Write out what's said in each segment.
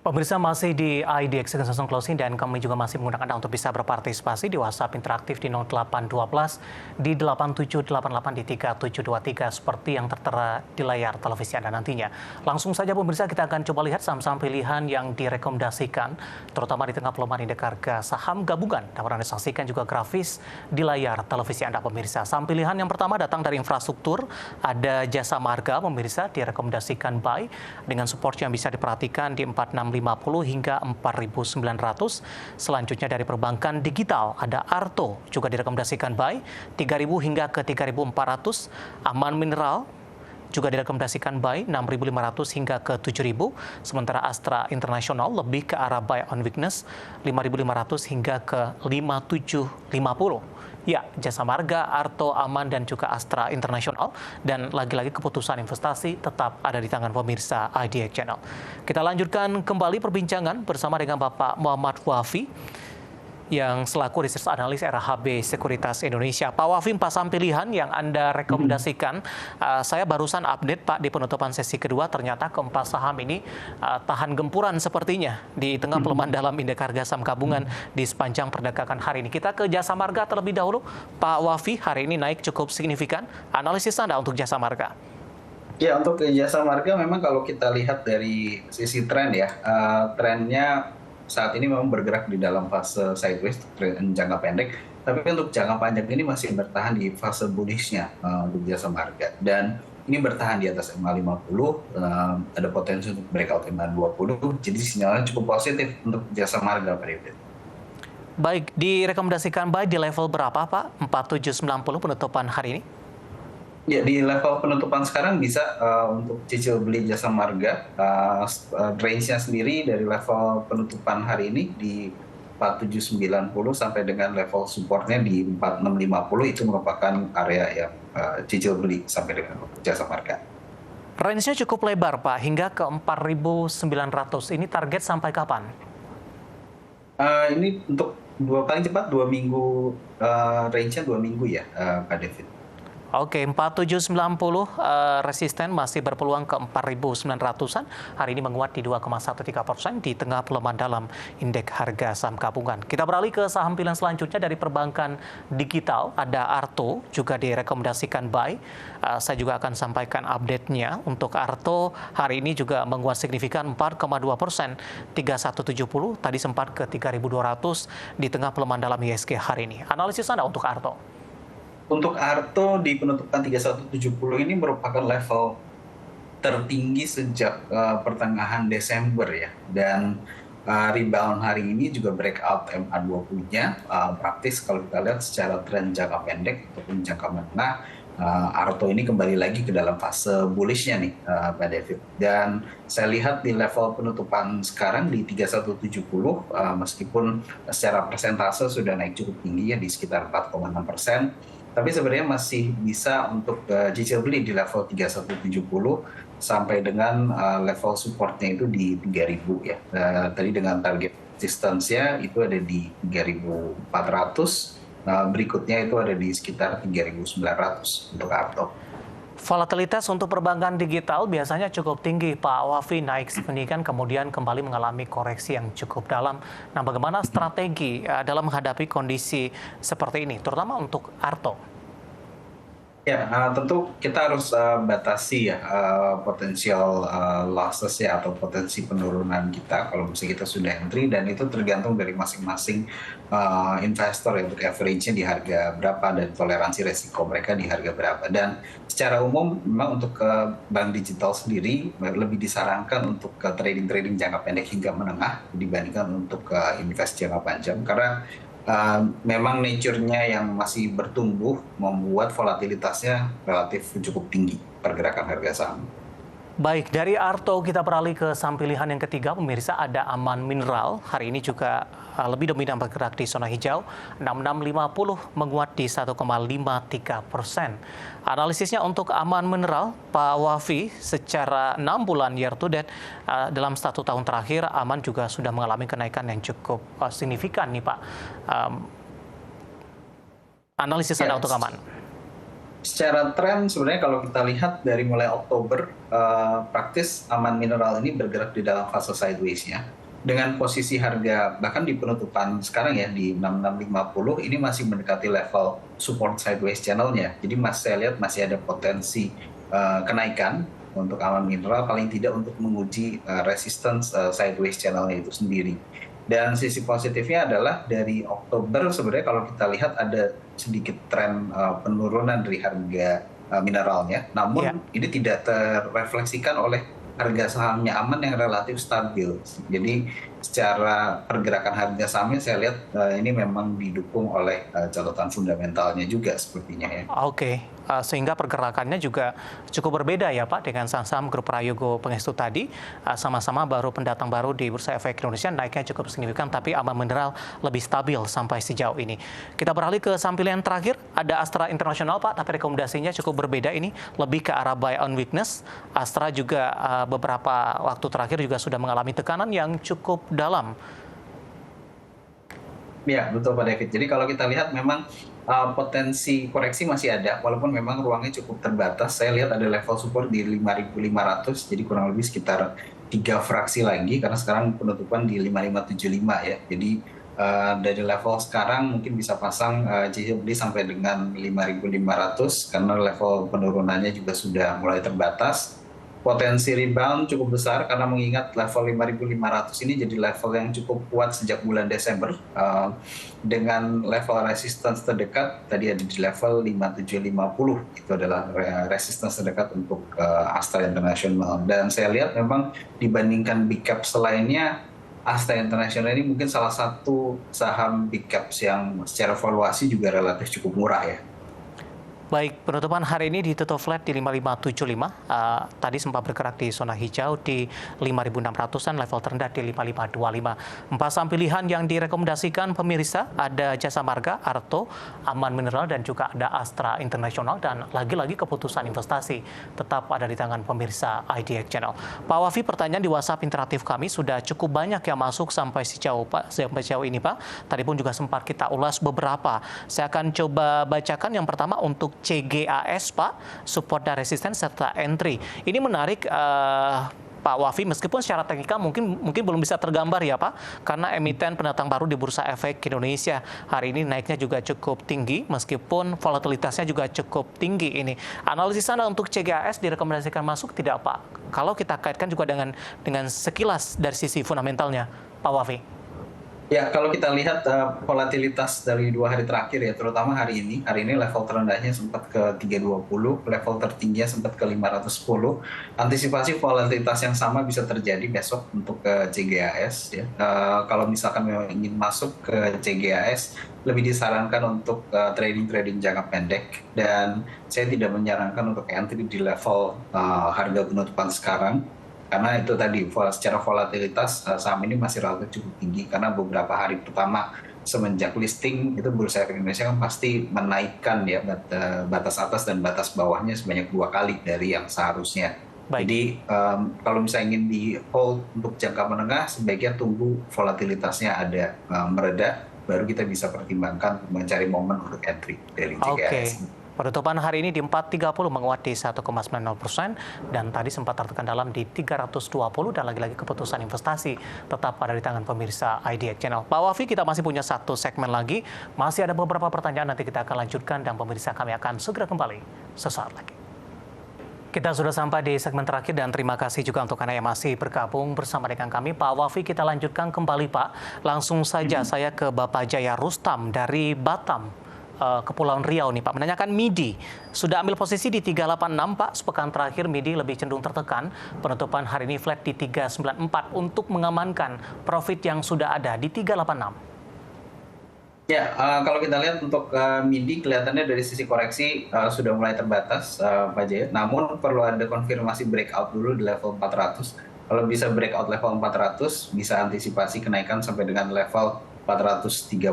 Pemirsa masih di IDX Extension Closing dan kami juga masih menggunakan Anda untuk bisa berpartisipasi di WhatsApp interaktif di 0812 di 8788 di 3723 seperti yang tertera di layar televisi Anda nantinya. Langsung saja pemirsa kita akan coba lihat saham-saham pilihan yang direkomendasikan terutama di tengah pelemahan indeks harga saham gabungan. Dapat Anda saksikan juga grafis di layar televisi Anda pemirsa. Saham pilihan yang pertama datang dari infrastruktur, ada Jasa Marga pemirsa direkomendasikan buy dengan support yang bisa diperhatikan di 4650 hingga 4.900. Selanjutnya dari perbankan digital ada Arto juga direkomendasikan buy 3.000 hingga ke 3.400. Aman Mineral juga direkomendasikan buy 6.500 hingga ke 7.000. Sementara Astra International lebih ke arah buy on weakness 5.500 hingga ke 5.750. Ya, Jasa Marga, Arto, Aman, dan juga Astra International. Dan lagi-lagi keputusan investasi tetap ada di tangan pemirsa IDX Channel. Kita lanjutkan kembali perbincangan bersama dengan Bapak Muhammad Wafi yang selaku research analis RHB Sekuritas Indonesia. Pak Wafi, saham pilihan yang Anda rekomendasikan, saya barusan update Pak di penutupan sesi kedua, ternyata keempat saham ini tahan gempuran sepertinya di tengah pelemahan dalam indeks harga saham gabungan di sepanjang perdagangan hari ini. Kita ke Jasa Marga terlebih dahulu. Pak Wafi, hari ini naik cukup signifikan. Analisis Anda untuk Jasa Marga? Ya, untuk Jasa Marga memang kalau kita lihat dari sisi tren ya, trennya saat ini memang bergerak di dalam fase sideways jangka pendek, tapi untuk jangka panjang ini masih bertahan di fase bullish-nya untuk Jasa Marga. Dan ini bertahan di atas MA50, ada potensi untuk breakout MA20, jadi sinyalnya cukup positif untuk Jasa Marga Pak David. Baik, direkomendasikan buy di level berapa Pak? 4790 penutupan hari ini? Ya, di level penutupan sekarang bisa untuk cicil beli Jasa Marga, range-nya sendiri dari level penutupan hari ini di 4790 sampai dengan level supportnya di 4650, itu merupakan area yang cicil beli sampai dengan Jasa Marga. Range-nya cukup lebar Pak, hingga ke 4.900. Ini target sampai kapan? Ini untuk paling cepat 2 minggu, range-nya 2 minggu ya Pak David. Oke, 4790 resisten masih berpeluang ke 4.900-an. Hari ini menguat di 2,13% di tengah pelemahan dalam indeks harga saham gabungan. Kita beralih ke saham pilihan selanjutnya dari perbankan digital. Ada Arto juga direkomendasikan buy. Saya juga akan sampaikan update-nya. Untuk Arto hari ini juga menguat signifikan 4,2%, 3170. Tadi sempat ke 3.200 di tengah pelemahan dalam IHSG hari ini. Analisis Anda untuk Arto? Untuk Arto di penutupan 3170 ini merupakan level tertinggi sejak pertengahan Desember ya. Dan rebound hari ini juga breakout MA20-nya. Praktis kalau kita lihat secara tren jangka pendek ataupun jangka menengah, Arto ini kembali lagi ke dalam fase bullish-nya nih Pak David. Dan saya lihat di level penutupan sekarang di 3170, meskipun secara persentase sudah naik cukup tinggi ya di sekitar 4,6%. Tapi sebenarnya masih bisa untuk cicil beli di level 3170 sampai dengan level supportnya itu di 3000 ya. Tadi dengan target resistance-nya itu ada di 3400, berikutnya itu ada di sekitar 3900 untuk Arto. Volatilitas untuk perbankan digital biasanya cukup tinggi, Pak Wafi, naik signifikan kemudian kembali mengalami koreksi yang cukup dalam. Nah, bagaimana strategi dalam menghadapi kondisi seperti ini, terutama untuk Arto? Ya, tentu kita harus batasi ya potensial losses ya atau potensi penurunan kita kalau misalnya kita sudah entry, dan itu tergantung dari masing-masing investor ya, untuk average-nya di harga berapa dan toleransi resiko mereka di harga berapa. Dan secara umum memang untuk bank digital sendiri lebih disarankan untuk trading jangka pendek hingga menengah dibandingkan untuk invest jangka panjang, karena memang nature-nya yang masih bertumbuh membuat volatilitasnya relatif cukup tinggi pergerakan harga saham. Baik, dari Arto kita beralih ke saham pilihan yang ketiga, pemirsa, ada Aman Mineral. Hari ini juga lebih dominan bergerak di zona hijau, 6650 menguat di 1,53%. Analisisnya untuk Aman Mineral, Pak Wafi, secara 6 bulan year to date dalam 1 tahun terakhir, Aman juga sudah mengalami kenaikan yang cukup signifikan nih Pak. Analisis Anda untuk Aman? Secara tren sebenarnya kalau kita lihat dari mulai Oktober, praktis Aman Mineral ini bergerak di dalam fase sideways-nya. Dengan posisi harga bahkan di penutupan sekarang ya di 6650 ini masih mendekati level support sideways channel-nya. Jadi saya lihat masih ada potensi kenaikan untuk Aman Mineral paling tidak untuk menguji resistance sideways channel-nya itu sendiri. Dan sisi positifnya adalah dari Oktober sebenarnya kalau kita lihat ada sedikit tren penurunan dari harga mineralnya. Ya. Namun ini tidak terrefleksikan oleh harga sahamnya Aman yang relatif stabil. Jadi secara pergerakan harga sahamnya saya lihat ini memang didukung oleh catatan fundamentalnya juga sepertinya ya. Oke, sehingga pergerakannya juga cukup berbeda ya Pak dengan saham-saham grup Prayogo Pangestu tadi. Sama-sama baru pendatang baru di Bursa Efek Indonesia, naiknya cukup signifikan, tapi Aman Mineral lebih stabil sampai sejauh ini. Kita beralih ke saham pilihan terakhir, ada Astra International Pak, tapi rekomendasinya cukup berbeda ini, lebih ke arah buy on weakness. Astra juga beberapa waktu terakhir juga sudah mengalami tekanan yang cukup dalam. Ya, betul Pak David. Jadi kalau kita lihat memang potensi koreksi masih ada, walaupun memang ruangnya cukup terbatas. Saya lihat ada level support di 5.500, jadi kurang lebih sekitar 3 fraksi lagi, karena sekarang penutupan di 5.575 ya. Jadi dari level sekarang mungkin bisa pasang cicil beli sampai dengan 5.500, karena level penurunannya juga sudah mulai terbatas. Potensi rebound cukup besar karena mengingat level 5.500 ini jadi level yang cukup kuat sejak bulan Desember, dengan level resistance terdekat tadi ada di level 5.750, itu adalah resistance terdekat untuk Astra International. Dan saya lihat memang dibandingkan big caps lainnya, Astra International ini mungkin salah satu saham big caps yang secara valuasi juga relatif cukup murah ya. Baik, penutupan hari ini ditutup flat di 5575. Tadi sempat bergerak di zona hijau di 5.600-an, level terendah di 5525. 4 saham pilihan yang direkomendasikan pemirsa ada Jasa Marga, Arto, Aman Mineral, dan juga ada Astra International. Dan lagi-lagi keputusan investasi tetap ada di tangan pemirsa IDX Channel. Pak Wafi, pertanyaan di WhatsApp interaktif kami sudah cukup banyak yang masuk sampai sejauh ini Pak. Tadi pun juga sempat kita ulas beberapa. Saya akan coba bacakan yang pertama untuk CGAS Pak, support dan resistance serta entry. Ini menarik Pak Wafi, meskipun secara teknikal mungkin belum bisa tergambar ya Pak, karena emiten pendatang baru di Bursa Efek Indonesia hari ini naiknya juga cukup tinggi, meskipun volatilitasnya juga cukup tinggi ini. Analisis Anda untuk CGAS direkomendasikan masuk tidak Pak? Kalau kita kaitkan juga dengan sekilas dari sisi fundamentalnya, Pak Wafi. Ya, kalau kita lihat volatilitas dari 2 hari terakhir ya, terutama hari ini level terendahnya sempat ke 320, level tertingginya sempat ke 510. Antisipasi volatilitas yang sama bisa terjadi besok untuk ke CGAS ya. Kalau misalkan memang ingin masuk ke CGAS, lebih disarankan untuk trading jangka pendek, dan saya tidak menyarankan untuk entry di level harga penutupan sekarang. Karena itu tadi secara volatilitas saham ini masih relatif cukup tinggi, karena beberapa hari pertama semenjak listing itu Bursa Efek Indonesia kan pasti menaikkan ya batas atas dan batas bawahnya sebanyak 2 kali dari yang seharusnya. Baik. Jadi kalau misalnya ingin di hold untuk jangka menengah, sebaiknya tunggu volatilitasnya ada mereda, baru kita bisa pertimbangkan mencari momen untuk entry dari CGS. Penutupan hari ini di 430 menguat di 1,90% dan tadi sempat tertekan dalam di 320, dan lagi-lagi keputusan investasi tetap ada di tangan pemirsa IDX Channel. Pak Wafi, kita masih punya 1 segmen lagi. Masih ada beberapa pertanyaan, nanti kita akan lanjutkan dan pemirsa kami akan segera kembali sesaat lagi. Kita sudah sampai di segmen terakhir dan terima kasih juga untuk Anda yang masih bergabung bersama dengan kami. Pak Wafi, kita lanjutkan kembali Pak. Langsung saja saya ke Bapak Jaya Rustam dari Batam, Kepulauan Riau nih Pak, menanyakan MIDI. Sudah ambil posisi di 386 Pak, sepekan terakhir MIDI lebih cenderung tertekan. Penutupan hari ini flat di 394 untuk mengamankan profit yang sudah ada di 386. Ya, kalau kita lihat untuk MIDI kelihatannya dari sisi koreksi sudah mulai terbatas Pak Jaya. Namun perlu ada konfirmasi breakout dulu di level 400. Kalau bisa breakout level 400, bisa antisipasi kenaikan sampai dengan level 430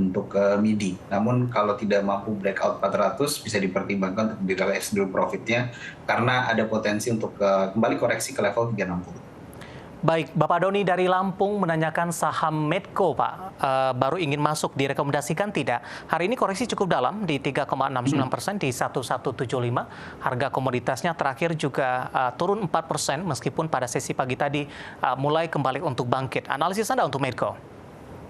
untuk MIDI. Namun kalau tidak mampu breakout 400, bisa dipertimbangkan untuk di-release dulu profitnya, karena ada potensi untuk kembali koreksi ke level 360. Baik, Bapak Doni dari Lampung menanyakan saham Medco, Pak. Baru ingin masuk, direkomendasikan tidak? Hari ini koreksi cukup dalam di 3,69% di 1175. Harga komoditasnya terakhir juga turun 4% meskipun pada sesi pagi tadi mulai kembali untuk bangkit. Analisis Anda untuk Medco?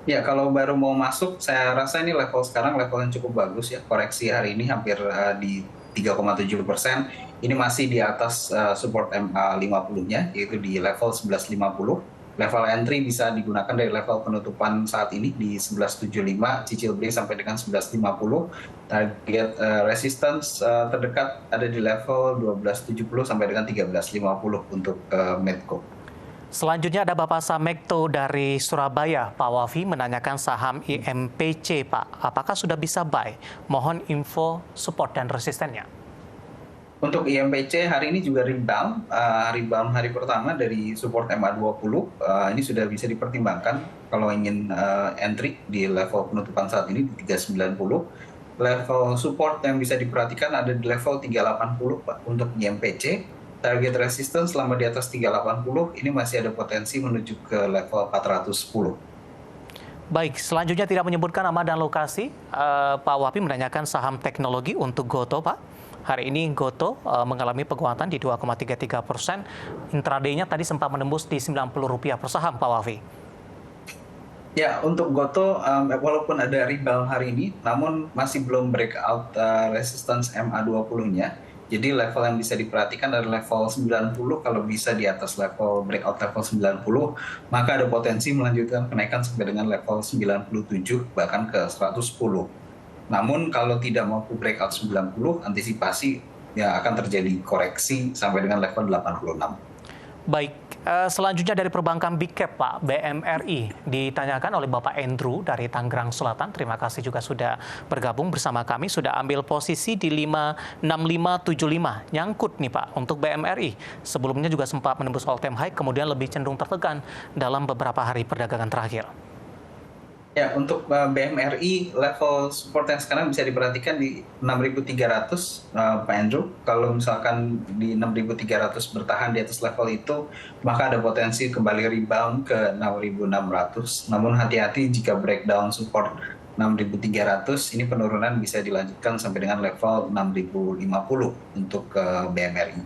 Ya, kalau baru mau masuk, saya rasa ini level sekarang level yang cukup bagus ya. Koreksi hari ini hampir di 3,7%. Ini masih di atas support MA 50-nya, yaitu di level 1150. Level entry bisa digunakan dari level penutupan saat ini di 1175, cicil beli sampai dengan 1150. Target resistance terdekat ada di level 1270 sampai dengan 1350 untuk Medco. Selanjutnya ada Bapak Samekto dari Surabaya. Pak Wafi menanyakan saham IMPC, Pak. Apakah sudah bisa buy? Mohon info support dan resistennya. Untuk IMPC hari ini juga rebound hari pertama dari support MA20. Ini sudah bisa dipertimbangkan kalau ingin entry di level penutupan saat ini di 390. Level support yang bisa diperhatikan ada di level 380 Pak untuk IMPC. Target resistance selama di atas 380 ini masih ada potensi menuju ke level 410. Baik, selanjutnya tidak menyebutkan nama dan lokasi. Pak Wapi menanyakan saham teknologi untuk Goto, Pak. Hari ini Goto mengalami penguatan di 2,33%. Intraday-nya tadi sempat menembus di Rp90 per saham, Pak Wafi. Ya, untuk Goto walaupun ada rebound hari ini, namun masih belum breakout resistance MA20-nya. Jadi level yang bisa diperhatikan adalah level 90, kalau bisa di atas level breakout level 90, maka ada potensi melanjutkan kenaikan sampai dengan level 97, bahkan ke 110. Namun kalau tidak mampu breakout 90, antisipasi ya akan terjadi koreksi sampai dengan level 86. Baik, selanjutnya dari perbankan Big Cap, Pak, BMRI, ditanyakan oleh Bapak Andrew dari Tangerang Selatan. Terima kasih juga sudah bergabung bersama kami, sudah ambil posisi di 56575. Nyangkut nih Pak, untuk BMRI. Sebelumnya juga sempat menembus all time high, kemudian lebih cenderung tertekan dalam beberapa hari perdagangan terakhir. Ya, untuk BMRI level support yang sekarang bisa diperhatikan di 6.300, Pak Andrew. Kalau misalkan di 6.300 bertahan di atas level itu, maka ada potensi kembali rebound ke 6.600. Namun hati-hati jika breakdown support 6.300, ini penurunan bisa dilanjutkan sampai dengan level 6.050 untuk BMRI.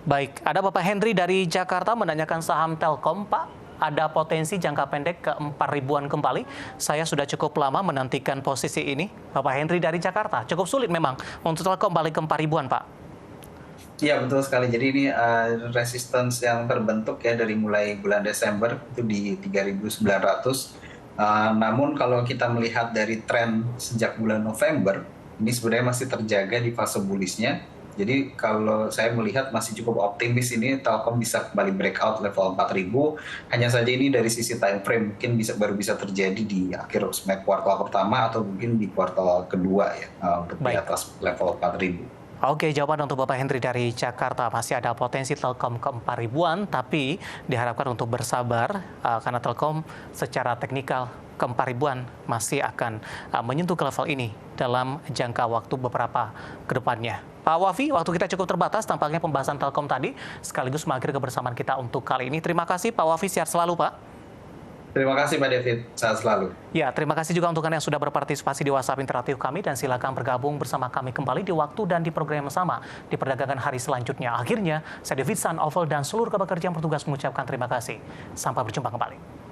Baik, ada Bapak Henry dari Jakarta menanyakan saham Telkom, Pak. Ada potensi jangka pendek ke 4.000-an kembali. Saya sudah cukup lama menantikan posisi ini. Bapak Henry dari Jakarta, cukup sulit memang untuk Telkom balik ke 4.000-an, Pak. Iya, betul sekali. Jadi ini resistance yang terbentuk ya dari mulai bulan Desember itu di 3.900. Namun kalau kita melihat dari tren sejak bulan November, ini sebenarnya masih terjaga di fase bullishnya. Jadi kalau saya melihat masih cukup optimis ini Telkom bisa kembali breakout level 4.000. Hanya saja ini dari sisi time frame mungkin baru bisa terjadi di akhir kuartal pertama atau mungkin di kuartal kedua ya untuk di atas level 4.000. Oke, jawaban untuk Bapak Henry dari Jakarta. Masih ada potensi Telkom ke 4.000-an, tapi diharapkan untuk bersabar karena Telkom secara teknikal ke 4.000-an masih akan menyentuh ke level ini dalam jangka waktu beberapa ke depannya. Pak Wafi, waktu kita cukup terbatas, tampaknya pembahasan Telkom tadi sekaligus mengakhiri kebersamaan kita untuk kali ini. Terima kasih Pak Wafi, sehat selalu Pak. Terima kasih Pak David, sehat selalu. Ya, terima kasih juga untuk Anda yang sudah berpartisipasi di WhatsApp interaktif kami dan silakan bergabung bersama kami kembali di waktu dan di program yang sama di perdagangan hari selanjutnya. Akhirnya, saya David San Oval dan seluruh pekerja yang bertugas mengucapkan terima kasih. Sampai berjumpa kembali.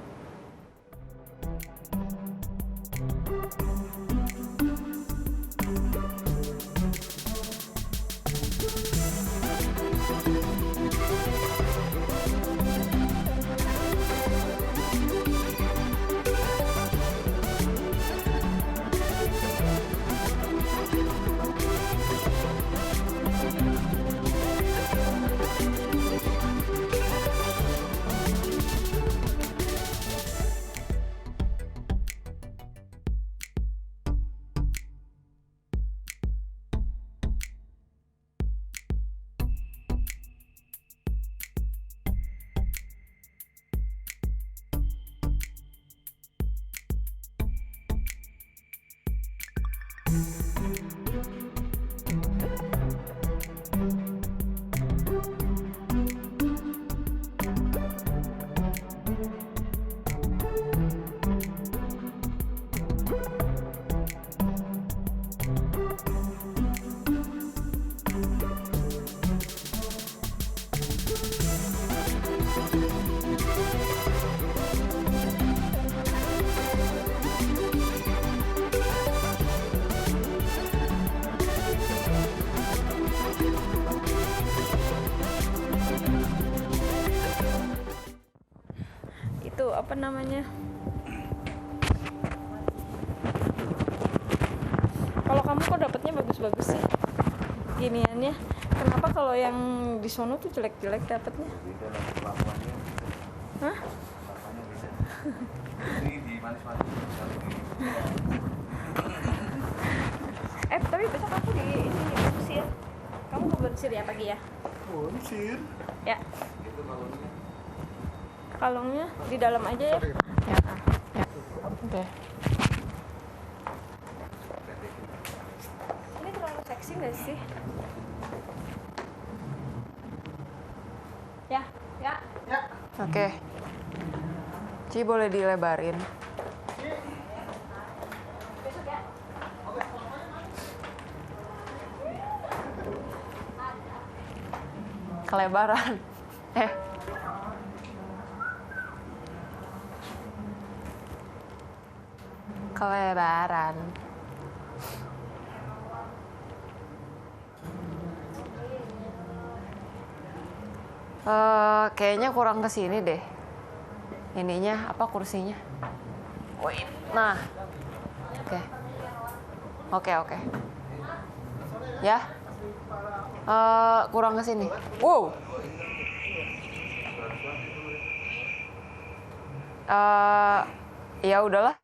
Itu apa namanya? Kalau kamu kok dapatnya bagus-bagus sih giniannya. Kenapa kalau yang di sono tuh jelek-jelek dapatnya? Hah? Tapi besok aku di ini Bonsir. Kamu ke Bonsir ya pagi ya? Bonsir. Ya. Kalungnya di dalam aja ya. Ya. Oke. Ini terlalu seksi nggak sih? Ya. Oke. Ci boleh dilebarin. Besok ya. Kelebaran. Kelebaran. Kayaknya kurang kesini deh. Ininya apa kursinya? Wait, nah. Oke. Ya. Kurang kesini. Wow. Ya udahlah.